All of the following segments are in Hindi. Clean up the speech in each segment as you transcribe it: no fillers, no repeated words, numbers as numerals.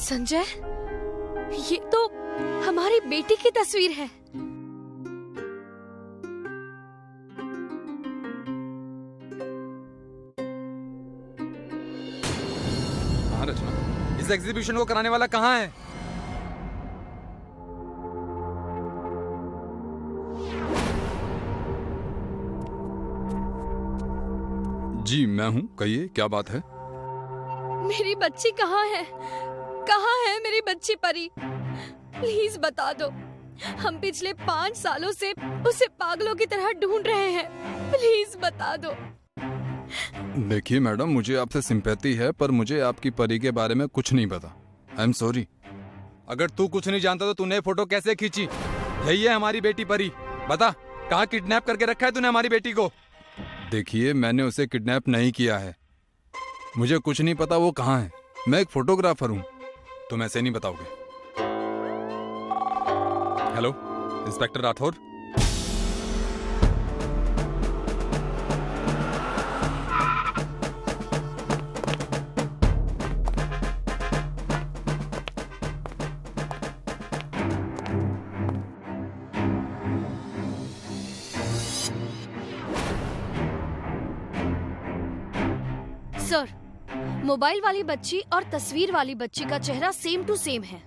संजय, ये तो हमारी बेटी की तस्वीर है। हाँ रचना, इस एग्जीबिशन को कराने वाला कहाँ है? जी मैं हूँ, कहिए क्या बात है? मेरी बच्ची कहाँ है? कहाँ है मेरी बच्ची परी? प्लीज बता दो। हम पिछले 5 सालों से उसे पागलों की तरह ढूंढ रहे हैं। प्लीज बता दो। देखिए मैडम, मुझे आपसे सिंपैथी है, पर मुझे आपकी परी के बारे में कुछ नहीं पता। I am sorry. अगर तू कुछ नहीं जानता तो तूने फोटो कैसे खींची? यही है हमारी बेटी परी। बता, कहाँ किडनैप करके रखा है तूने हमारी बेटी को? देखिए, मैंने उसे किडनैप नहीं किया है। मुझे कुछ नहीं पता वो कहाँ है। मैं एक फोटोग्राफर हूँ। तुम ऐसे नहीं बताओगे। Hello, inspector Rathore. Sir, mobile वाली बच्ची और तस्वीर वाली बच्ची का चेहरा सेम टू सेम है।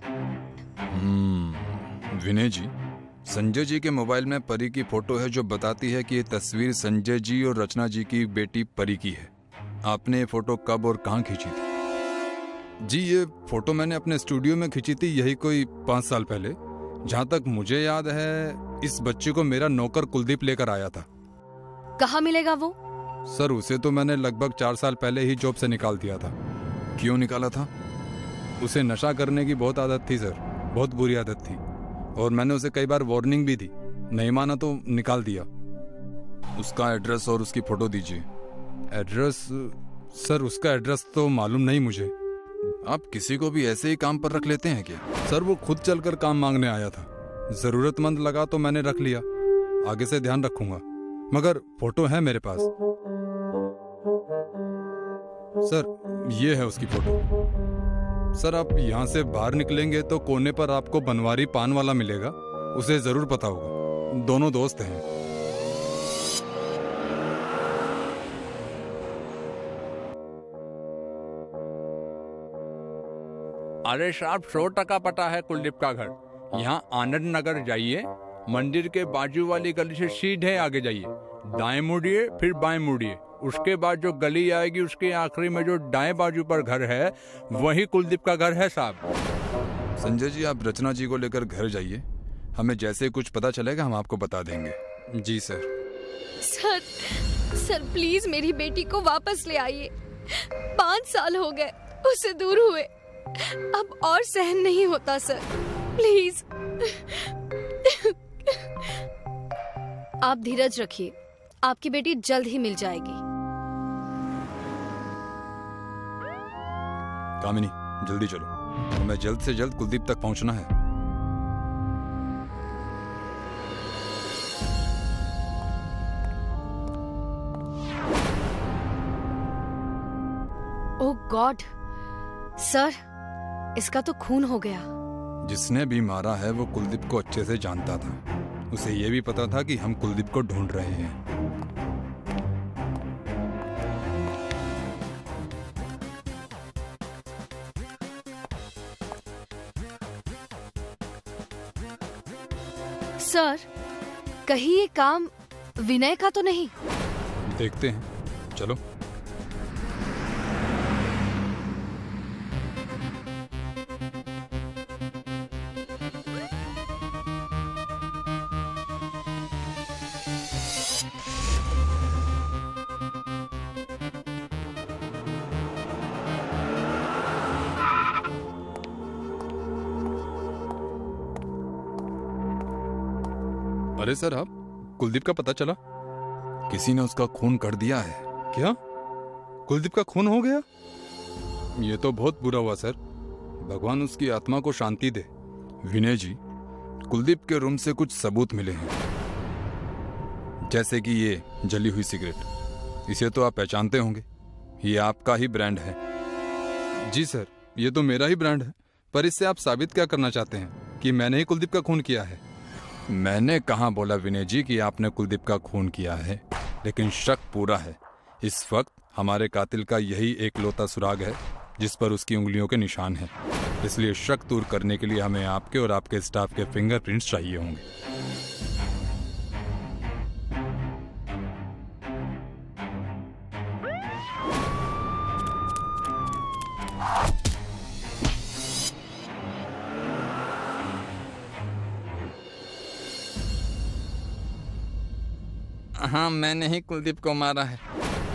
विनय जी, संजय जी के मोबाइल में परी की फोटो है जो बताती है कि ये तस्वीर संजय जी और रचना जी की बेटी परी की है। आपने ये फोटो कब और कहाँ खींची थी? जी, ये फोटो मैंने अपने स्टूडियो में खींची थी, यही कोई 5 साल पहले। जहाँ तक मुझे याद है, इस बच्चे को मेरा नौकर कुलदीप लेकर आया था। कहाँ मिलेगा वो? सर, उसे तो मैंने लगभग 4 साल पहले ही जॉब से निकाल दिया था। क्यों निकाला था? उसे नशा करने की बहुत आदत थी सर, बहुत बुरी आदत थी, और मैंने उसे कई बार वार्निंग भी दी। नहीं माना तो निकाल दिया। उसका एड्रेस और उसकी फोटो दीजिए। एड्रेस? सर, उसका एड्रेस तो मालूम नहीं मुझे। आप किसी को भी ऐसे ही काम पर रख लेते हैं क्या? सर, वो खुद चलकर काम मांगने आया था। जरूरतमंद लगा तो मैंने रख लिया। आगे से ध्यान रखूंगा। मगर फोटो है मेरे पास। सर, ये है उसकी फोटो। सर, आप यहाँ से बाहर निकलेंगे तो कोने पर आपको बनवारी पान वाला मिलेगा। उसे जरूर पता होगा। दोनों दोस्त हैं। अरे साहब, 100% पता है कुलदीप का घर। यहाँ आनंद नगर जाइए, मंदिर के बाजू वाली गली से सीधे आगे जाइए, दाएं मुड़िए, फिर बाएं मुड़िए। उसके बाद जो गली आएगी उसके आखिरी में जो दाएं बाजू पर घर है, वही कुलदीप का घर है साहब। संजय जी, आप रचना जी को लेकर घर जाइए। हमें जैसे कुछ पता चलेगा हम आपको बता देंगे। जी सर। सर प्लीज मेरी बेटी को वापस ले आइए। 5 साल हो गए उसे दूर हुए। अब और सहन नहीं होता सर, प्लीज। आप धीरज रखिए, आपकी बेटी जल्द ही मिल जाएगी। कामिनी, जल्दी चलो, हमें जल्द से जल्द कुलदीप तक पहुंचना है। ओह गॉड, सर इसका तो खून हो गया। जिसने भी मारा है वो कुलदीप को अच्छे से जानता था। उसे ये भी पता था कि हम कुलदीप को ढूंढ रहे हैं। सर, कहीं ये काम विनय का तो नहीं? देखते हैं, चलो। अरे सर, आप कुलदीप का पता चला? किसी ने उसका खून कर दिया है। क्या? कुलदीप का खून हो गया? ये तो बहुत बुरा हुआ सर। भगवान उसकी आत्मा को शांति दे। विनय जी, कुलदीप के रूम से कुछ सबूत मिले हैं, जैसे कि ये जली हुई सिगरेट। इसे तो आप पहचानते होंगे, ये आपका ही ब्रांड है। जी सर, ये तो मेरा ही ब्रांड है। पर इससे आप साबित क्या करना चाहते हैं कि मैंने ही कुलदीप का खून किया है? मैंने कहाँ बोला विनय जी कि आपने कुलदीप का खून किया है, लेकिन शक पूरा है। इस वक्त हमारे कातिल का यही एकलौता सुराग है जिस पर उसकी उंगलियों के निशान हैं। इसलिए शक दूर करने के लिए हमें आपके और आपके स्टाफ के फिंगरप्रिंट्स चाहिए होंगे। हाँ, मैंने ही कुलदीप को मारा है।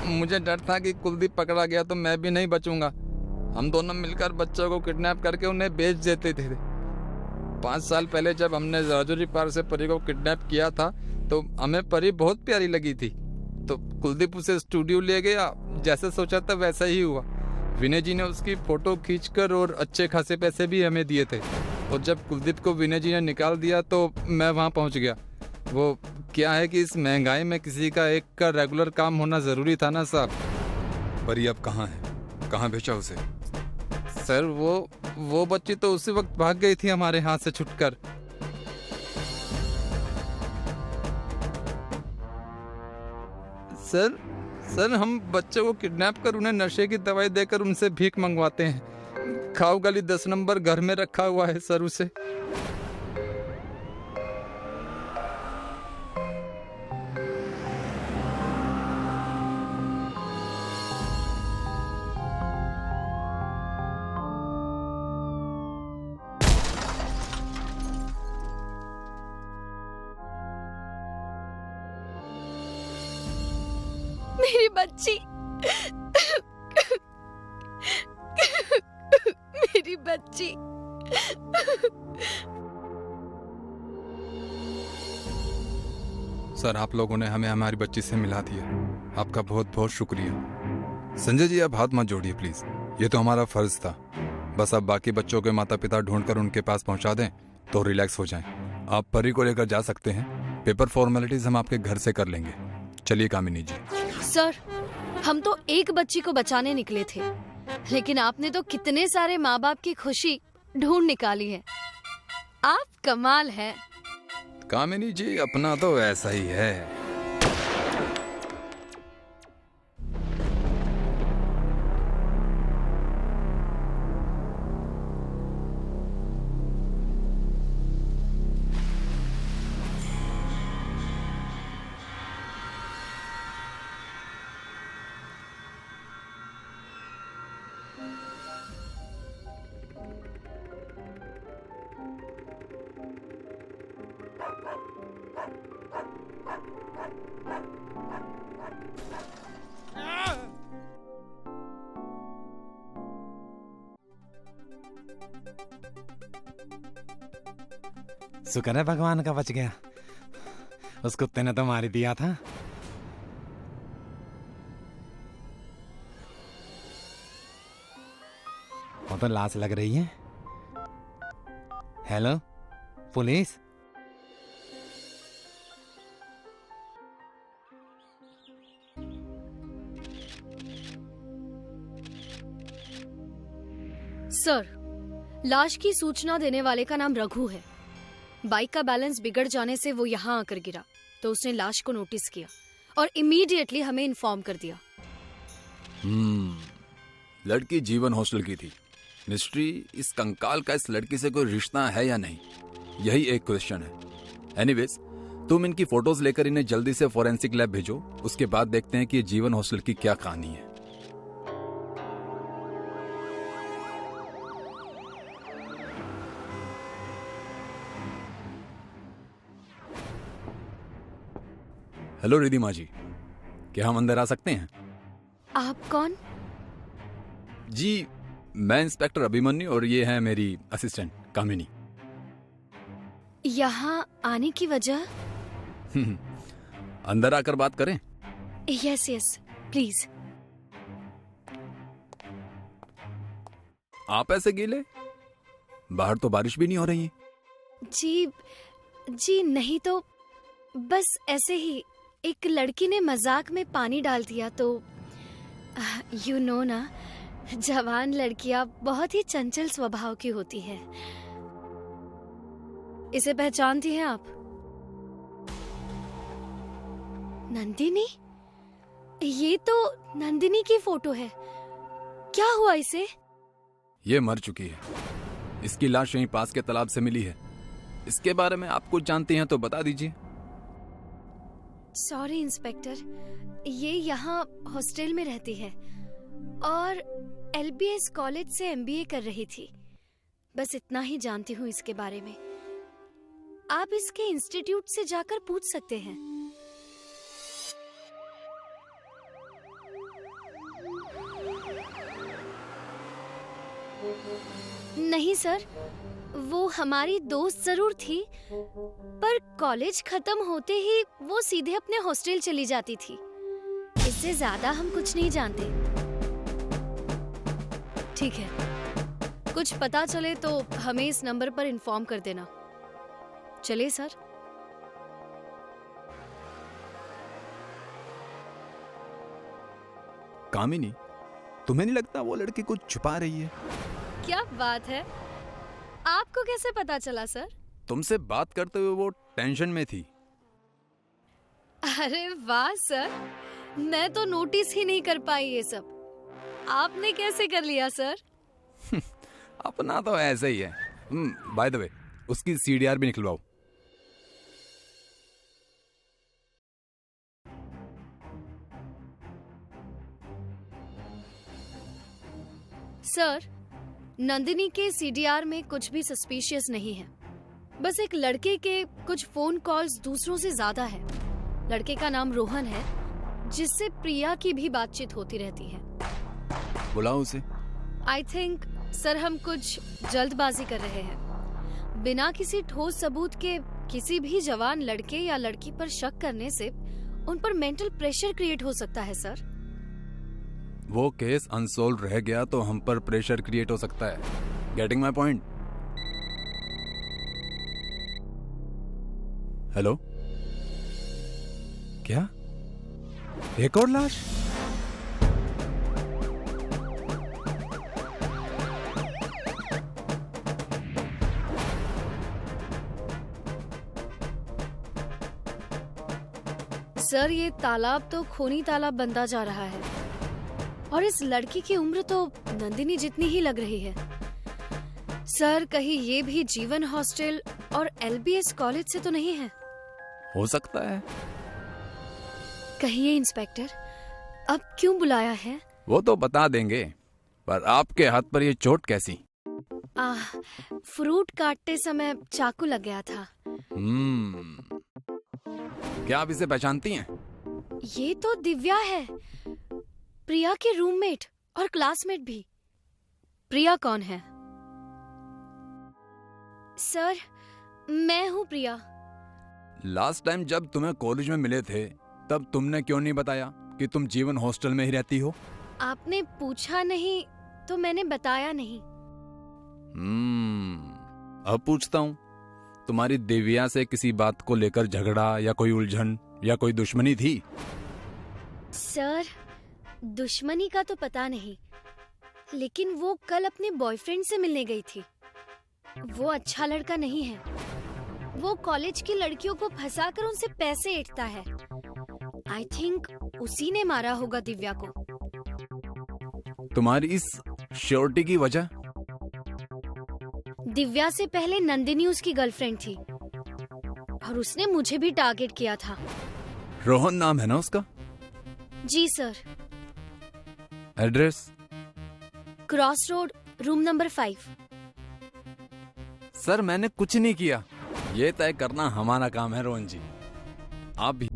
मुझे डर था कि कुलदीप पकड़ा गया तो मैं भी नहीं बचूंगा। हम दोनों मिलकर बच्चों को किडनैप करके उन्हें बेच देते थे। 5 साल पहले जब हमने राजौरी पार से परी को किडनैप किया था तो हमें परी बहुत प्यारी लगी थी, तो कुलदीप उसे स्टूडियो ले गया। जैसे सोचा था वैसा ही हुआ। विनय जी ने उसकी फोटो खींचकर और अच्छे खासे पैसे भी हमें दिए थे। और जब कुलदीप को विनय जी ने निकाल दिया तो मैं वहाँ पहुँच गया। वो क्या है कि इस महंगाई में किसी का एक का रेगुलर काम होना जरूरी था ना साहब। पर ये अब कहाँ है? कहाँ भेजा उसे? सर वो बच्ची तो उसी वक्त भाग गई थी हमारे हाथ से छुटकर। सर हम बच्चों को किडनैप कर उन्हें नशे की दवाई देकर उनसे भीख मंगवाते हैं। खाऊ गली 10 नंबर घर में रखा हुआ है सर उसे। मेरी बच्ची, मेरी बच्ची। सर, आप लोगों ने हमें हमारी बच्ची से मिला दिया। आपका बहुत बहुत शुक्रिया। संजय जी, आप हाथ मत जोड़िए प्लीज। ये तो हमारा फर्ज था। बस अब बाकी बच्चों के माता पिता ढूंढकर उनके पास पहुंचा दें तो रिलैक्स हो जाएं। आप परी को लेकर जा सकते हैं। पेपर फॉर्मेलिटीज हम आपके घर से कर लेंगे। चलिए कामिनी जी। सर, हम तो एक बच्ची को बचाने निकले थे, लेकिन आपने तो कितने सारे माँ बाप की खुशी ढूंढ निकाली है। आप कमाल हैं। कामिनी जी, अपना तो ऐसा ही है। शुक्र है भगवान का बच गया। उस कुत्ते ने तो मार ही दिया था। वो तो लाश लग रही है। Hello police. सर, लाश की सूचना देने वाले का नाम रघु है। बाइक का बैलेंस बिगड़ जाने से वो यहाँ आकर गिरा, तो उसने लाश को नोटिस किया और इमीडिएटली हमें इन्फॉर्म कर दिया। लड़की जीवन हॉस्टल की थी। मिस्ट्री, इस कंकाल का इस लड़की से कोई रिश्ता है या नहीं, यही एक क्वेश्चन है। एनीवेज, तुम इनकी फोटोज लेकर इन्हें जल्दी से फॉरेंसिक लैब भेजो। उसके बाद देखते हैं कि ये जीवन हॉस्टल की क्या कहानी है। हेलो रिधिमा जी, क्या हम अंदर आ सकते हैं? आप कौन? जी, मैं इंस्पेक्टर अभिमन्यु और ये है मेरी असिस्टेंट कामिनी। यहाँ आने की वजह? अंदर आकर बात करें? Yes yes, please. आप ऐसे गीले? बाहर तो बारिश भी नहीं हो रही है। जी नहीं, तो बस ऐसे ही एक लड़की ने मजाक में पानी डाल दिया तो यू नो ना, जवान लड़कियां बहुत ही चंचल स्वभाव की होती है। इसे पहचानती हैं आप? नंदिनी? ये तो नंदिनी की फोटो है। क्या हुआ इसे? ये मर चुकी है। इसकी लाश यहीं पास के तालाब से मिली है। इसके बारे में आप कुछ जानती हैं तो बता दीजिए। सॉरी इंस्पेक्टर, ये यहाँ हॉस्टल में रहती है और LBS कॉलेज से MBA कर रही थी। बस इतना ही जानती हूँ इसके बारे में। आप इसके इंस्टीट्यूट से जाकर पूछ सकते हैं। नहीं सर, वो हमारी दोस्त जरूर थी, पर कॉलेज खत्म होते ही वो सीधे अपने हॉस्टल चली जाती थी। इससे ज्यादा हम कुछ नहीं जानते। ठीक है, कुछ पता चले तो हमें इस नंबर पर इन्फॉर्म कर देना। चलिए सर। कामिनी, तुम्हें नहीं लगता वो लड़की कुछ छुपा रही है? क्या बात है, आपको कैसे पता चला सर? तुमसे बात करते हुए वो टेंशन में थी। अरे वाह सर, मैं तो नोटिस ही नहीं कर पाई ये सब। आपने कैसे कर लिया सर? अपना तो ऐसे ही है। बाय द वे, उसकी CDR भी निकलवाओ। सर, नंदिनी के CDR में कुछ भी सस्पिशियस नहीं है। बस एक लड़के के कुछ फोन कॉल्स दूसरों से ज्यादा है। लड़के का नाम रोहन है, जिससे प्रिया की भी बातचीत होती रहती है। बुलाओ उसे। आई थिंक सर हम कुछ जल्दबाजी कर रहे हैं। बिना किसी ठोस सबूत के किसी भी जवान लड़के या लड़की पर शक करने से उन पर मेंटल प्रेशर क्रिएट हो सकता है सर। वो केस अनसोल्व रह गया तो हम पर प्रेशर क्रिएट हो सकता है। Getting my point? हेलो? क्या? एक और लाश? सर, ये तालाब तो खूनी तालाब बनता जा रहा है और इस लड़की की उम्र तो नंदिनी जितनी ही लग रही है। सर, कहीं ये भी जीवन हॉस्टल और LBS कॉलेज से तो नहीं है? हो सकता है। कहिए इंस्पेक्टर, अब क्यों बुलाया है? वो तो बता देंगे, पर आपके हाथ पर ये चोट कैसी? फ्रूट काटते समय चाकू लग गया था। क्या आप इसे पहचानती हैं? ये तो दिव्या है, प्रिया के रूममेट और क्लासमेट भी। प्रिया कौन है? सर, मैं हूँ प्रिया। लास्ट टाइम जब तुम्हें कॉलेज में मिले थे तब तुमने क्यों नहीं बताया कि तुम जीवन हॉस्टल में ही रहती हो? आपने पूछा नहीं तो मैंने बताया नहीं। अब पूछता हूँ, तुम्हारी दिव्या से किसी बात को लेकर झगड़ा या कोई उलझन या कोई दुश्मनी थी? सर, दुश्मनी का तो पता नहीं, लेकिन वो कल अपने बॉयफ्रेंड से मिलने गई थी। वो अच्छा लड़का नहीं है। वो कॉलेज की लड़कियों को फंसाकर उनसे पैसे ऐंठता है। आई थिंक उसी ने मारा होगा दिव्या को। तुम्हारी इस श्योरिटी की वजह? दिव्या से पहले नंदिनी उसकी गर्लफ्रेंड थी और उसने मुझे भी टारगेट किया था। रोहन नाम है ना उसका? जी sir. Address? Cross road, room number 5। Sir, मैंने कुछ नहीं किया। ये तय करना हमारा काम है रोहन जी। आप भी।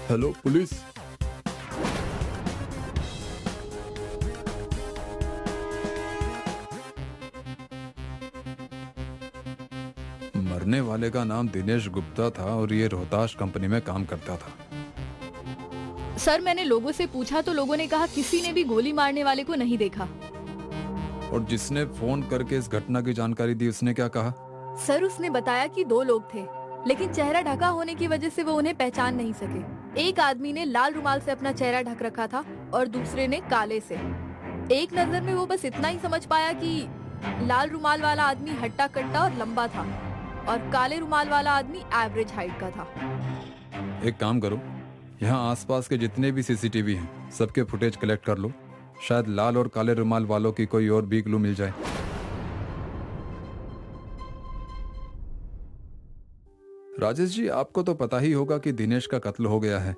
Hello police. मरने वाले का नाम दिनेश गुप्ता था और ये रोहताश कंपनी में काम करता था। सर मैंने लोगों से पूछा तो लोगों ने कहा किसी ने भी गोली मारने वाले को नहीं देखा। और जिसने फोन करके इस घटना की जानकारी दी उसने क्या कहा? सर उसने बताया कि 2 लोग थे, लेकिन चेहरा ढका होने की वजह से वो उन्हें पहचान नहीं सके। एक आदमी ने लाल रुमाल से अपना चेहरा ढक रखा था और दूसरे ने काले से। एक नजर में वो बस इतना ही समझ पाया कि लाल रुमाल वाला आदमी हट्टा कट्टा और लंबा था और काले रुमाल वाला आदमी एवरेज हाइट का था। एक काम करो, यहाँ आसपास के जितने भी सीसीटीवी हैं सबके फुटेज कलेक्ट कर लो, शायद लाल और काले रुमाल वालों की कोई और भी क्लू मिल जाए। राजेश जी, आपको तो पता ही होगा कि दिनेश का कत्ल हो गया है।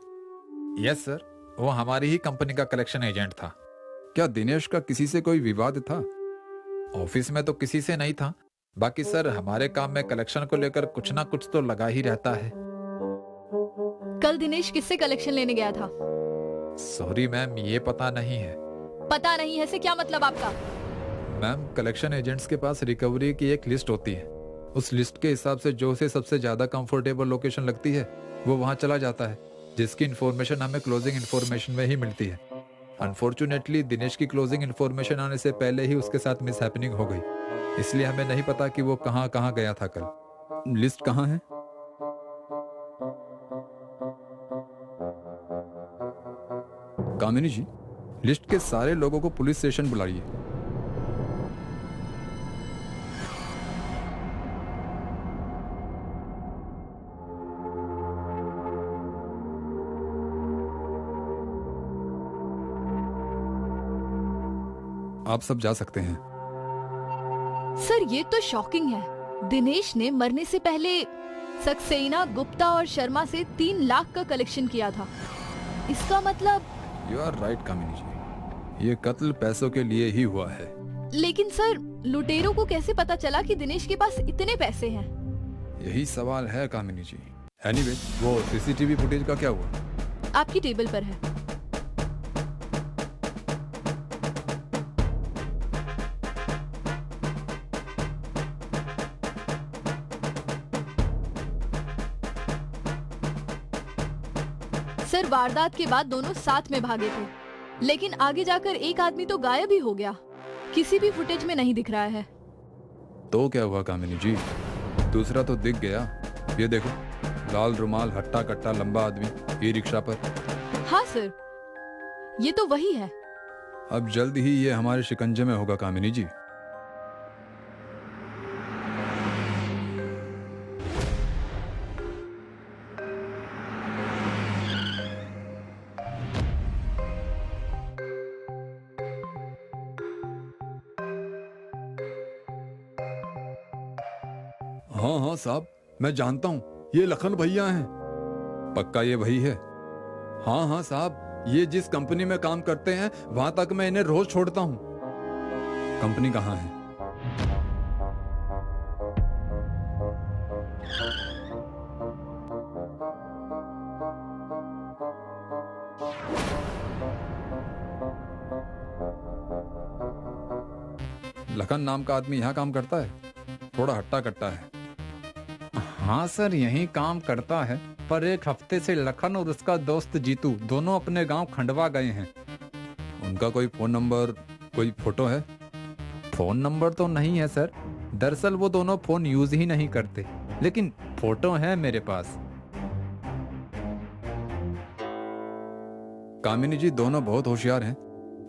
यस सर, वो हमारी ही कंपनी का कलेक्शन एजेंट था। क्या दिनेश का किसी से कोई विवाद था? ऑफिस में तो किसी से नहीं था, बाकी सर हमारे काम में कलेक्शन को लेकर कुछ ना कुछ तो लगा ही रहता है। कल दिनेश किससे कलेक्शन लेने गया था? सॉरी मैम, ये पता नहीं है। पता नहीं है से क्या मतलब आपका? मैम, कलेक्शन एजेंट्स के पास रिकवरी की एक लिस्ट होती है। उस लिस्ट के हिसाब से जो उसे सबसे ज्यादा कंफर्टेबल लोकेशन लगती है वो वहां चला जाता है, जिसकी इन्फॉर्मेशन हमें क्लोजिंग इन्फॉर्मेशन में ही मिलती है। अनफॉर्चुनेटली दिनेश की क्लोजिंग इन्फॉर्मेशन आने से पहले ही उसके साथ मिस हैपनिंग हो गई, इसलिए हमें नहीं पता कि वो कहाँ कहाँ गया था कल। लिस्ट कहाँ है? कामिनी जी, लिस्ट के सारे लोगों को पुलिस स्टेशन बुलाइए। आप सब जा सकते हैं। सर ये तो शॉकिंग है। दिनेश ने मरने से पहले सक्सेना, गुप्ता और शर्मा से 3 लाख का कलेक्शन किया था। इसका मतलब? यू आर राइट कामिनी जी, ये कत्ल पैसों के लिए ही हुआ है। लेकिन सर लुटेरों को कैसे पता चला कि दिनेश के पास इतने पैसे हैं? यही सवाल है कामिनी जी। एनीवे, वो सीसीटीवी फुटेज का क्या हुआ? आपकी टेबल पर है। सर वारदात के बाद दोनों साथ में भागे थे, लेकिन आगे जाकर एक आदमी तो गायब ही हो गया, किसी भी फुटेज में नहीं दिख रहा है। तो क्या हुआ कामिनी जी? दूसरा तो दिख गया, ये देखो, लाल रुमाल, हट्टा कट्टा, लंबा आदमी, ई रिक्शा पर। हाँ सर, ये तो वही है। अब जल्द ही ये हमारे शिकंजे में होगा कामिनी जी। हाँ हाँ साहब, मैं जानता हूँ, ये लखन भैया हैं। पक्का ये वही है? हाँ हाँ साहब, ये जिस कंपनी में काम करते हैं वहां तक मैं इन्हें रोज छोड़ता हूँ। कंपनी कहाँ है? लखन नाम का आदमी यहाँ काम करता है, थोड़ा हट्टा कट्टा है। हाँ सर, यही काम करता है, पर एक हफ्ते से लखन और उसका दोस्त जीतू दोनों अपने गांव खंडवा गए हैं। उनका कोई फोन नंबर, कोई फोटो है? फोन नंबर तो नहीं है सर, दरअसल वो दोनों फोन यूज ही नहीं करते, लेकिन फोटो है मेरे पास। कामिनी जी दोनों बहुत होशियार हैं,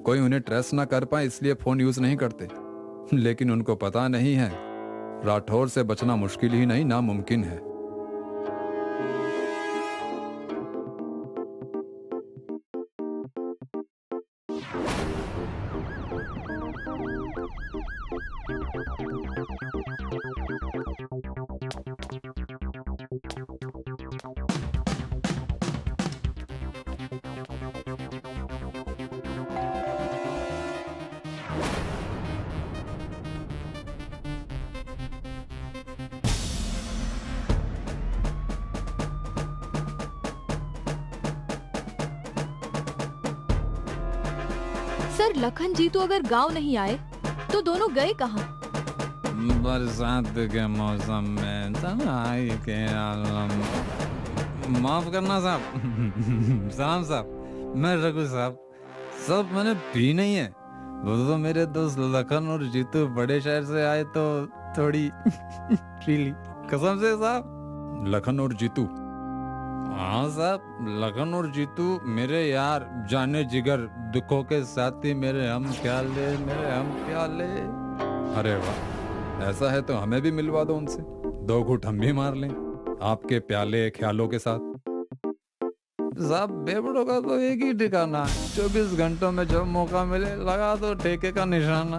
कोई उन्हें ट्रेस ना कर पाए इसलिए फोन यूज नहीं करते, लेकिन उनको पता नहीं है राठौर से बचना मुश्किल ही नहीं नामुमकिन है। सर लखन जी तो अगर गांव नहीं आए तो दोनों गए कहाँ? बरसात के मौसम में तन्हाई के आलम। माफ करना साहब। सलाम साहब, मैं रघु साहब। सब मैंने पी नहीं है। वो तो मेरे दोस्त लखन और जीतू बड़े शहर से आए तो थोड़ी पी ली। कसम से साहब। लखन और जीतू? हाँ साहब, लखन और जीतू मेरे यार, जाने जिगर, दुखों के साथी, मेरे हम प्याले, मेरे हम प्याले। अरे वाह, ऐसा है तो हमें भी मिलवा दो उनसे, 2 घूंट हम भी मार लें आपके प्याले ख्यालों के साथ। साहब बेबड़ों का तो एक ही ठिकाना, 24 घंटों में जब मौका मिले लगा दो ठेके का निशाना।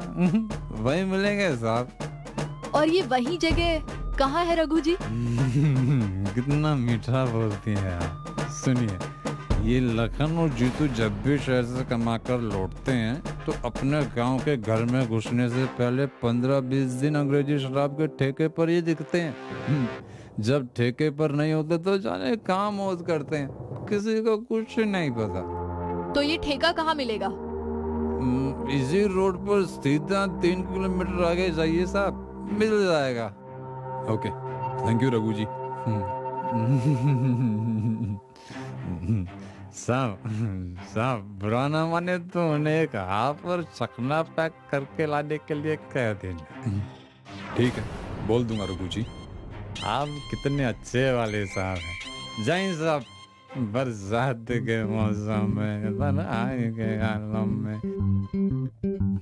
वही मिलेंगे साहब। और ये वही जगह कहाँ है रघु जी? कितना मीठा बोलती हैं आप। सुनिए, ये लखन और जीतू जब भी शहर से कमाकर लौटते हैं तो अपने गांव के घर में घुसने से पहले 15-20 दिन अंग्रेजी शराब के ठेके पर ही दिखते हैं। जब ठेके पर नहीं होते तो जाने कहाँ मौज करते हैं, किसी को कुछ नहीं पता। तो ये ठेका कहाँ मिलेगा? इसी रोड पर सीधा 3 किलोमीटर आगे जाइए साहब, मिल जाएगा। ओके, थैंक यू रघु जी। साहब बुरा ना माने तो उन्हें एक हाफ और चखना पैक करके लाने के लिए कह देना। ठीक है, बोल दूंगा रघु जी। आप कितने अच्छे वाले साहब हैं। जय साहब, बरसात के मौसम में तन्हाई के आलम में।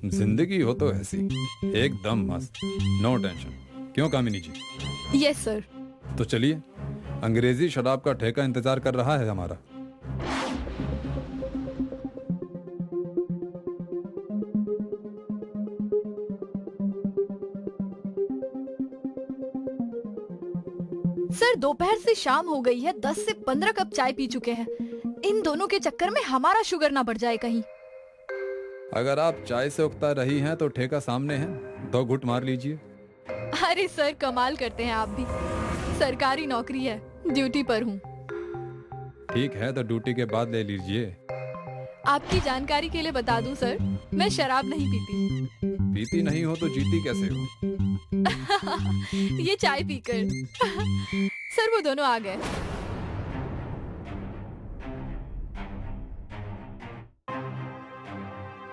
जिंदगी हो तो ऐसी, एकदम मस्त, नो टेंशन। क्यों कामिनी जी? Yes sir. तो चलिए, अंग्रेजी शराब का ठेका इंतजार कर रहा है हमारा। सर दोपहर से शाम हो गई है, 10 से 15 कप चाय पी चुके हैं। इन दोनों के चक्कर में हमारा शुगर ना बढ़ जाए कहीं। अगर आप चाय से उकता रही हैं तो ठेका सामने है, 2 घूंट मार लीजिए। अरे सर कमाल करते हैं आप भी। सरकारी नौकरी है, ड्यूटी पर हूँ। ठीक है, तो ड्यूटी के बाद ले लीजिए। आपकी जानकारी के लिए बता दूं सर, मैं शराब नहीं पीती। पीती नहीं हो तो जीती कैसे हो? ये चाय पीकर। सर वो दोनों आ गए।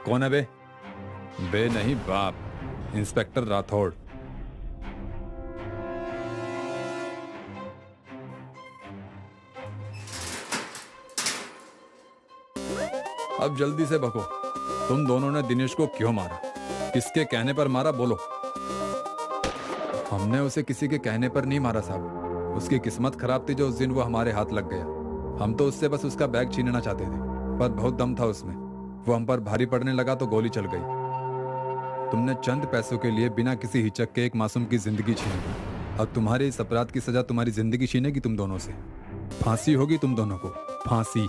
कौन है बे? बे नहीं बाप, इंस्पेक्टर राठौड़। अब जल्दी से बको, तुम दोनों ने दिनेश को क्यों मारा? किसके कहने पर मारा, बोलो। हमने उसे किसी के कहने पर नहीं मारा साहब। उसकी किस्मत खराब थी जो उस दिन वो हमारे हाथ लग गया। हम तो उससे बस उसका बैग छीनना चाहते थे, पर बहुत दम था उसमें। वो हम पर भारी पड़ने लगा तो गोली चल गई। तुमने चंद पैसों के लिए बिना किसी हिचक के एक मासूम की जिंदगी छीनी। अब तुम्हारे इस अपराध की सजा तुम्हारी जिंदगी छीनेगी तुम दोनों से। फांसी होगी तुम दोनों को, फांसी।